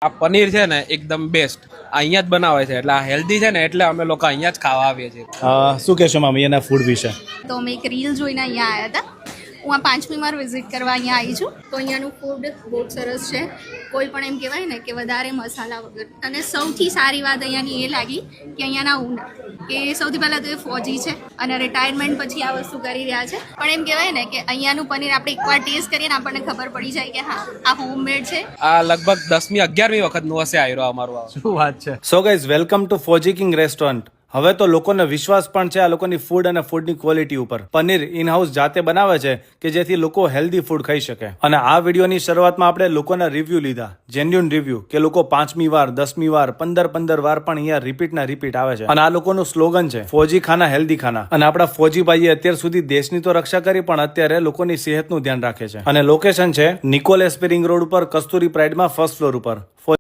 આ પનીર છે ને એકદમ બેસ્ટ અહીંયા જ બનાવે છે, એટલે આ હેલ્ધી છે ને એટલે અમે લોકો અહીંયા જ ખાવા આવીએ છીએ. શું કહેશો મામી એના ફૂડ વિશે? તો અમે એક રીલ જોઈને અહીંયા આવ્યા હતા. હું આ 5મી વાર વિઝિટ કરવા અહીંયા આવી છું. તો અહીંયાનું ફૂડ બહુ જ સરસ છે. કોઈ પણ એમ કહેવાય ને કે વધારે મસાલા વગર. અને સૌથી સારી વાત અહીંયાની એ લાગી કે અહીંયાના ઓનર કે સૌથી પહેલાં તો એ ફૌજી છે અને રિટાયરમેન્ટ પછી આ વસ્તુ કરી રહ્યા છે. પણ એમ કહેવાય ને કે અહીંયાનું પનીર આપણે એકવાર ટેસ્ટ કરીએ ને આપણને ખબર પડી જાય કે હા આ હોમમેડ છે. આ લગભગ 10મી 11મી વખતનું હશે આવ્યો અમારું આ. શું વાત છે. So guys, welcome to Fauji King restaurant. હવે તો લોકોને વિશ્વાસ પણ છે આ લોકોની ફૂડ અને ફૂડની ક્વોલિટી ઉપર. પનીર ઇન હાઉસ જાતે બનાવે છે કે જેથી લોકો હેલ્ધી ફૂડ ખાઈ શકે. અને આ વિડીયોની શરૂઆતમાં આપણે લોકોના રિવ્યુ લીધા, જેન્યુન રિવ્યુ, કે લોકો 5મી વાર, 10મી વાર, 15 વાર પણ અહીંયા રિપીટ આવે છે. અને આ લોકોનું સ્લોગન છે ફૌજી ખાના હેલ્ધી ખાના. અને આપણા ફૌજી ભાઈએ અત્યાર સુધી દેશની તો રક્ષા કરી પણ અત્યારે લોકોની સેહતનું ધ્યાન રાખે છે. અને લોકેશન છે નિકોલ એસ્પિરિંગ રોડ ઉપર, કસ્તુરી પ્રાઇડમાં 1st ફ્લોર ઉપર.